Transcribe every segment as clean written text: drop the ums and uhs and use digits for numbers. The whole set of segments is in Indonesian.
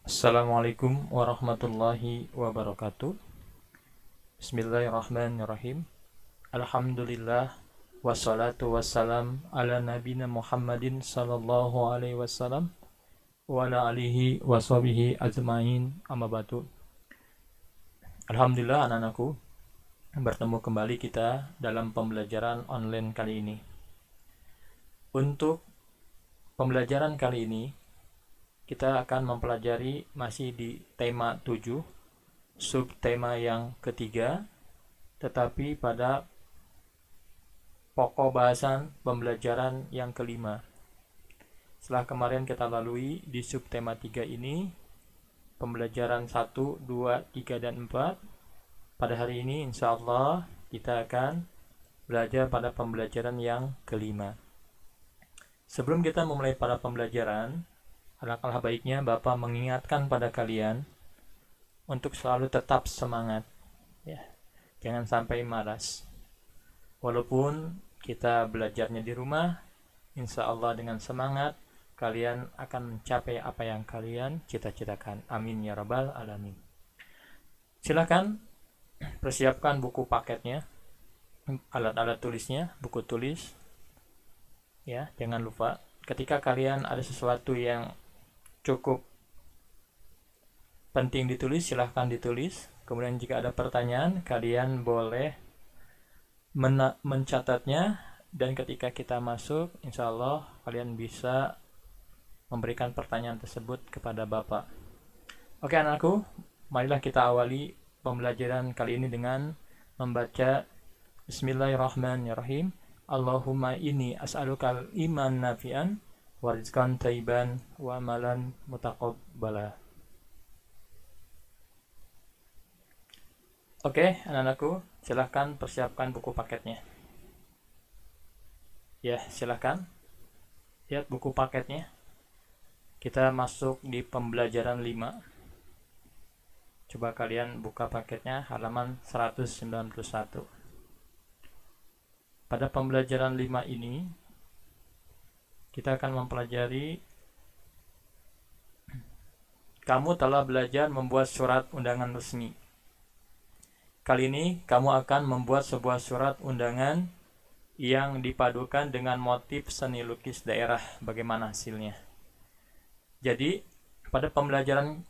Assalamualaikum warahmatullahi wabarakatuh. Bismillahirrahmanirrahim. Alhamdulillah wassalatu wassalam ala nabina Muhammadin sallallahu alaihi wasallam wa ala alihi washabihi ajmain amma ba'du. Alhamdulillah anak-anakku, bertemu kembali kita dalam pembelajaran online kali ini. Untuk pembelajaran kali ini kita akan mempelajari masih di tema 7, subtema yang ketiga, tetapi pada pokok bahasan pembelajaran yang kelima. Setelah kemarin kita lalui di subtema 3 ini, pembelajaran 1, 2, 3, dan 4. Pada hari ini insya Allah kita akan belajar pada pembelajaran yang kelima. Sebelum kita memulai pada pembelajaran, alangkah baiknya Bapak mengingatkan pada kalian untuk selalu tetap semangat, ya. Jangan sampai malas. Walaupun kita belajarnya di rumah, insya Allah dengan semangat kalian akan mencapai apa yang kalian cita-citakan. Amin ya rabbal alamin. Silakan persiapkan buku paketnya, alat-alat tulisnya, buku tulis, ya. Jangan lupa ketika kalian ada sesuatu yang cukup penting ditulis, silahkan ditulis. Kemudian jika ada pertanyaan, kalian boleh mencatatnya, dan ketika kita masuk, insya Allah kalian bisa memberikan pertanyaan tersebut kepada Bapak. Oke anakku, marilah kita awali pembelajaran kali ini dengan membaca Bismillahirrahmanirrahim. Allahumma inni as'alukal iman nafi'an wa rizqan thayyiban wa amalan mutaqabbala. Oke, anak-anakku, silahkan persiapkan buku paketnya. Ya, silahkan lihat buku paketnya. Kita masuk di pembelajaran 5. Coba kalian buka paketnya halaman 191. Pada pembelajaran 5 ini kita akan mempelajari kamu telah belajar membuat surat undangan resmi. Kali ini kamu akan membuat sebuah surat undangan yang dipadukan dengan motif seni lukis daerah. Bagaimana hasilnya? Jadi pada pembelajaran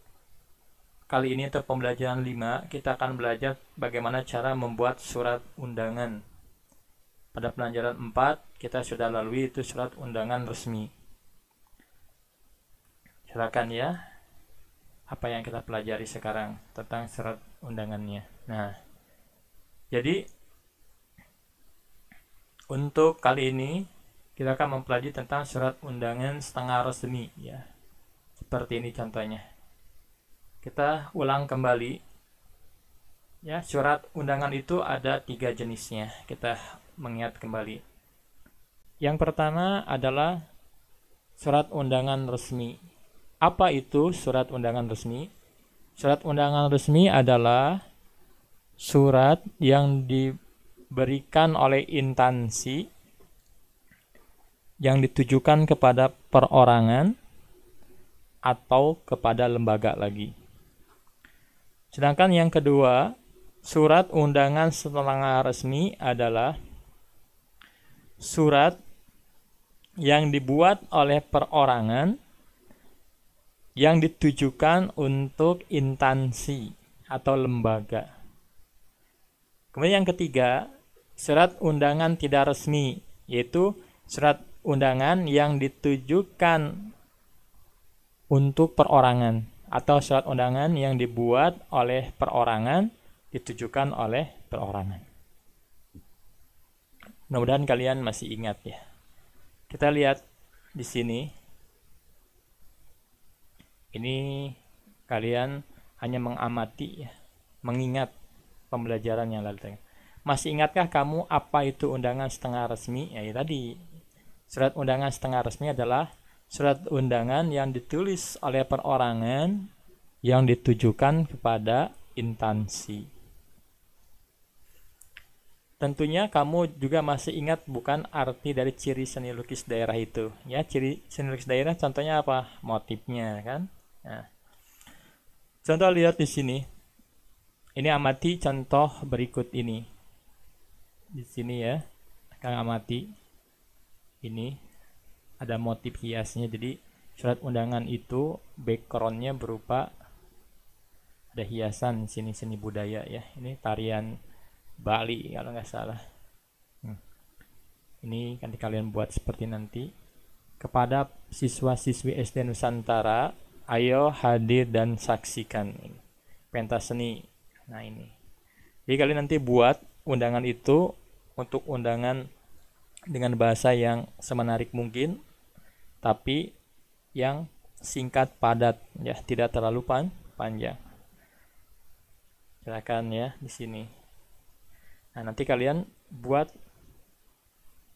kali ini atau pembelajaran 5 kita akan belajar bagaimana cara membuat surat undangan. Pada pelajaran 4 kita sudah lalui itu surat undangan resmi. Silakan ya, apa yang kita pelajari sekarang tentang surat undangannya. Nah, jadi untuk kali ini kita akan mempelajari tentang surat undangan setengah resmi, ya. Seperti ini contohnya. Kita ulang kembali. Ya, surat undangan itu ada 3 jenisnya. Kita mengingat kembali. Yang pertama adalah surat undangan resmi. Apa itu surat undangan resmi? Surat undangan resmi adalah surat yang diberikan oleh instansi yang ditujukan kepada perorangan atau kepada lembaga lagi. Sedangkan yang kedua, surat undangan setengah resmi adalah surat yang dibuat oleh perorangan yang ditujukan untuk instansi atau lembaga. Kemudian yang ketiga, surat undangan tidak resmi, yaitu surat undangan yang ditujukan untuk perorangan atau surat undangan yang dibuat oleh perorangan ditujukan oleh perorangan. Mudah-mudahan kalian masih ingat ya. Kita lihat di sini. Ini kalian hanya mengamati ya, mengingat pembelajaran yang lalu. Masih ingatkah kamu apa itu undangan setengah resmi? Ya, tadi surat undangan setengah resmi adalah surat undangan yang ditulis oleh perorangan yang ditujukan kepada instansi. Tentunya kamu juga masih ingat bukan arti dari ciri seni lukis daerah itu? Ya, ciri seni lukis daerah contohnya apa? Motifnya kan? Nah, Contoh lihat di sini. Ini amati contoh berikut ini. Di sini ya, Kang amati. Ini ada motif hiasnya. Jadi surat undangan itu backgroundnya berupa ada hiasan sini seni budaya ya. Ini tarian Bali kalau nggak salah. Ini kan kalian buat seperti nanti. Kepada siswa-siswi SD Nusantara, ayo hadir dan saksikan ini pentas seni. Nah ini. Jadi kalian nanti buat undangan itu untuk undangan dengan bahasa yang semenarik mungkin, tapi yang singkat padat ya, tidak terlalu panjang. Silakan ya di sini. Nah, nanti kalian buat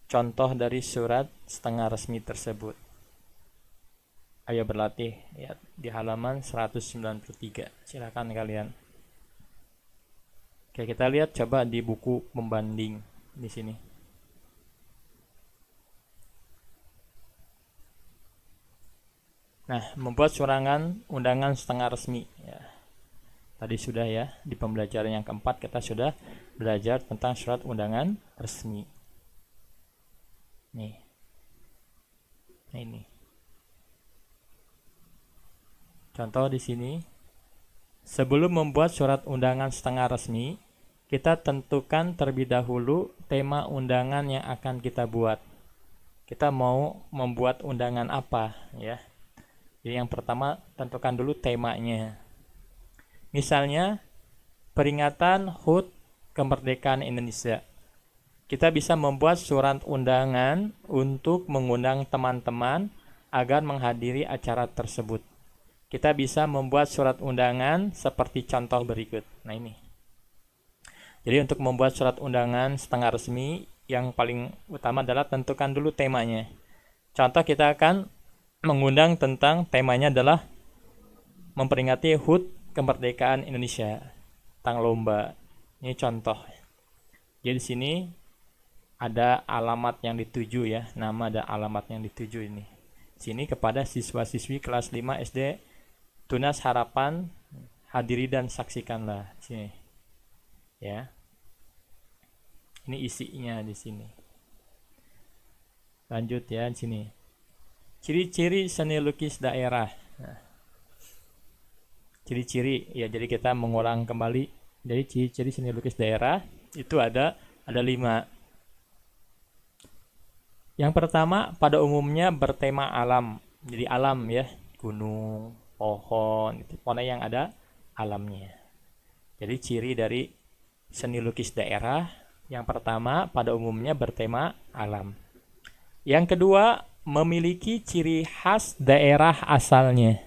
contoh dari surat setengah resmi tersebut. Ayo berlatih ya di halaman 193. Silakan kalian. Oke, kita lihat coba di buku pembanding di sini. Nah, membuat surangan undangan setengah resmi ya. Tadi sudah ya, di pembelajaran yang keempat kita sudah belajar tentang surat undangan resmi. Nih. Nah, ini. Contoh di sini. Sebelum membuat surat undangan setengah resmi, kita tentukan terlebih dahulu tema undangan yang akan kita buat. Kita mau membuat undangan apa ya? Jadi yang pertama tentukan dulu temanya. Misalnya peringatan HUT kemerdekaan Indonesia. Kita bisa membuat surat undangan untuk mengundang teman-teman agar menghadiri acara tersebut. Kita bisa membuat surat undangan seperti contoh berikut. Nah ini. Jadi untuk membuat surat undangan setengah resmi, yang paling utama adalah tentukan dulu temanya. Contoh kita akan mengundang tentang temanya adalah memperingati HUT kemerdekaan Indonesia, tentang lomba. Ini contoh. Jadi di sini ada alamat yang dituju ya, nama dan alamat yang dituju ini. Sini kepada siswa-siswi kelas 5 SD Tunas Harapan, hadiri dan saksikanlah. Sini. Ya. Ini isinya di sini. Lanjut ya di sini. Ciri-ciri seni lukis daerah. Nah. Ciri-ciri ya, jadi kita mengulang kembali. Jadi ciri-ciri seni lukis daerah itu ada 5. Yang pertama, pada umumnya bertema alam. Jadi alam ya, gunung, pohon, itu pokoknya yang ada alamnya. Jadi ciri dari seni lukis daerah yang pertama pada umumnya bertema alam. Yang kedua, memiliki ciri khas daerah asalnya.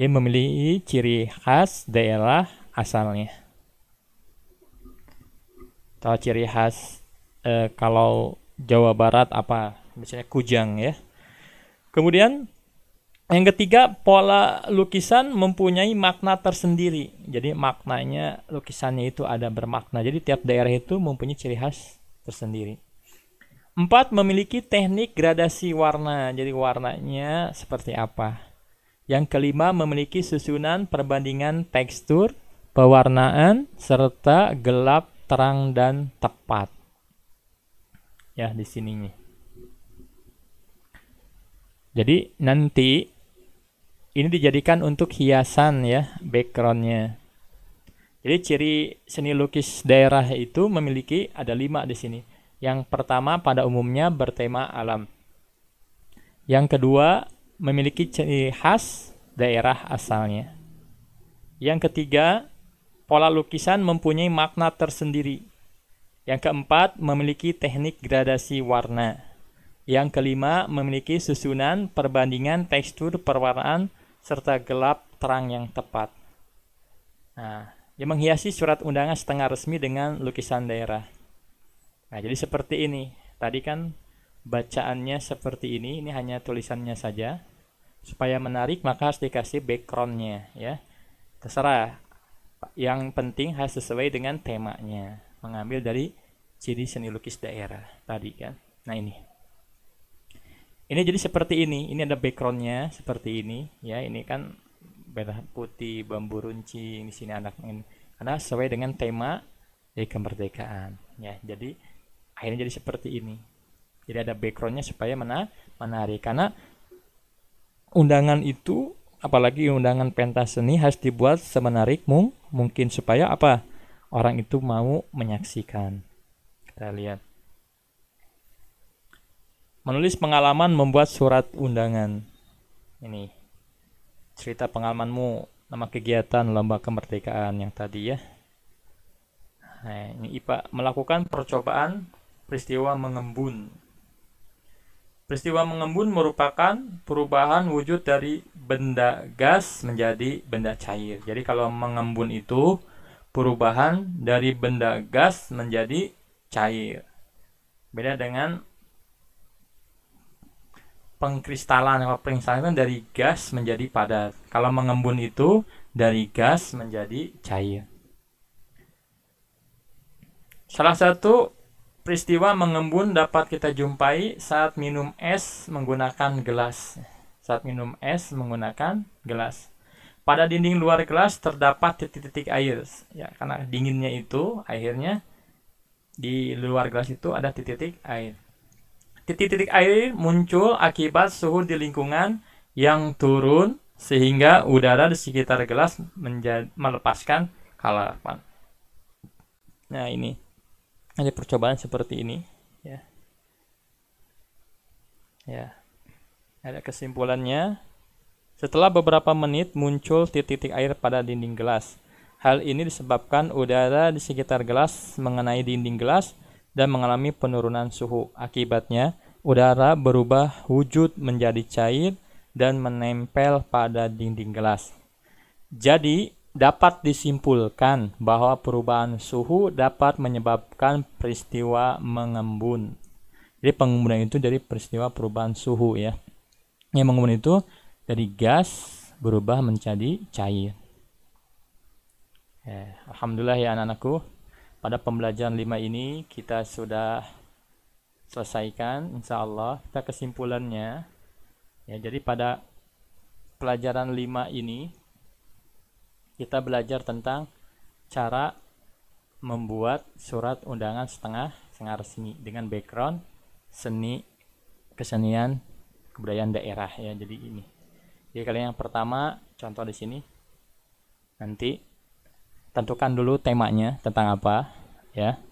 Dia memiliki ciri khas daerah asalnya. Atau ciri khas kalau Jawa Barat apa? Misalnya kujang ya. Kemudian yang ketiga, pola lukisan mempunyai makna tersendiri. Jadi maknanya lukisannya itu ada bermakna. Jadi tiap daerah itu mempunyai ciri khas tersendiri. 4, memiliki teknik gradasi warna. Jadi warnanya seperti apa? Yang kelima, memiliki susunan perbandingan tekstur, pewarnaan, serta gelap, terang, dan tepat. Ya, di sininya. Jadi nanti ini dijadikan untuk hiasan ya, backgroundnya. Jadi ciri seni lukis daerah itu memiliki ada 5 di sini. Yang pertama pada umumnya bertema alam. Yang kedua, memiliki ciri khas daerah asalnya. Yang ketiga, pola lukisan mempunyai makna tersendiri. Yang keempat, memiliki teknik gradasi warna. Yang kelima, memiliki susunan perbandingan tekstur perwarnaan serta gelap terang yang tepat. Nah, yang menghiasi surat undangan setengah resmi dengan lukisan daerah. Nah, jadi seperti ini. Tadi kan bacaannya seperti ini hanya tulisannya saja. Supaya menarik maka harus dikasih backgroundnya ya. Terserah. Yang penting harus sesuai dengan temanya. Mengambil dari ciri seni lukis daerah tadi kan. Nah ini. Ini jadi seperti ini. Ini ada backgroundnya seperti ini ya. Ini kan merah putih, bambu runcing, di sini anak main. Karena sesuai dengan tema dari kemerdekaan ya. Jadi akhirnya jadi seperti ini. Jadi ada backgroundnya supaya menarik. Karena undangan itu, apalagi undangan pentas seni, harus dibuat semenarik mungkin supaya apa? Orang itu mau menyaksikan. Kita lihat. Menulis pengalaman membuat surat undangan. Ini cerita pengalamanmu, nama kegiatan lomba kemerdekaan yang tadi ya. Nah, ini IPA melakukan percobaan peristiwa mengembun. Peristiwa mengembun merupakan perubahan wujud dari benda gas menjadi benda cair. Jadi kalau mengembun itu perubahan dari benda gas menjadi cair. Beda dengan pengkristalan. Kalau pengkristalan dari gas menjadi padat. Kalau mengembun itu dari gas menjadi cair. Salah satu peristiwa mengembun dapat kita jumpai saat minum es menggunakan gelas. Saat minum es menggunakan gelas. Pada dinding luar gelas terdapat titik-titik air. Ya, karena dinginnya itu, akhirnya di luar gelas itu ada titik-titik air. Titik-titik air muncul akibat suhu di lingkungan yang turun sehingga udara di sekitar gelas melepaskan kalapan. Nah, ini ada percobaan seperti ini ya. Ya. Ada kesimpulannya. Setelah beberapa menit muncul titik-titik air pada dinding gelas. Hal ini disebabkan udara di sekitar gelas mengenai dinding gelas dan mengalami penurunan suhu. Akibatnya, udara berubah wujud menjadi cair dan menempel pada dinding gelas. Jadi, dapat disimpulkan bahwa perubahan suhu dapat menyebabkan peristiwa mengembun. Jadi, pengembunan itu dari peristiwa perubahan suhu ya. Yang mengembun itu dari gas berubah menjadi cair. Alhamdulillah ya anak-anakku. Pada pembelajaran 5 ini kita sudah selesaikan insyaallah. Kita kesimpulannya ya, jadi pada pelajaran 5 ini kita belajar tentang cara membuat surat undangan setengah resmi dengan background seni, kesenian, kebudayaan daerah ya. Jadi ini. Jadi kalian yang pertama contoh di sini. Nanti tentukan dulu temanya tentang apa ya.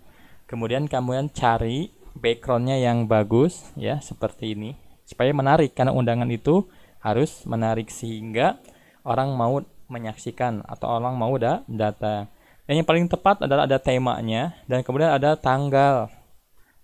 Kemudian kamu cari backgroundnya yang bagus ya, seperti ini supaya menarik, karena undangan itu harus menarik sehingga orang mau menyaksikan atau orang mau datang. Dan yang paling tepat adalah ada temanya dan kemudian ada tanggal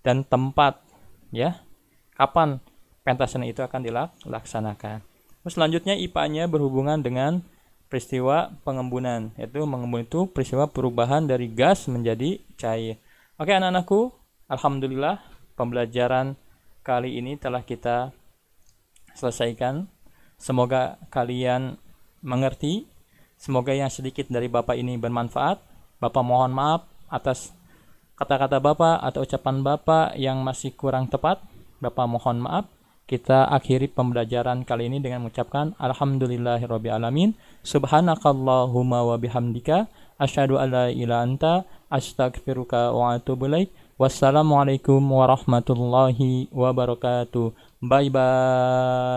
dan tempat ya, kapan pentas seni itu akan dilaksanakan. Terus selanjutnya IPA-nya berhubungan dengan peristiwa pengembunan, yaitu mengembun itu peristiwa perubahan dari gas menjadi cair. Oke anak-anakku, alhamdulillah pembelajaran kali ini telah kita selesaikan. Semoga kalian mengerti, semoga yang sedikit dari Bapak ini bermanfaat. Bapak mohon maaf atas kata-kata Bapak atau ucapan Bapak yang masih kurang tepat. Bapak mohon maaf. Kita akhiri pembelajaran kali ini dengan mengucapkan alhamdulillahirabbil alamin. Subhanakallahumma wa bihamdika asyhadu an la ilaha anta astaghfiruka wa atubu ilaik. Wassalamualaikum warahmatullahi wabarakatuh. Bye bye.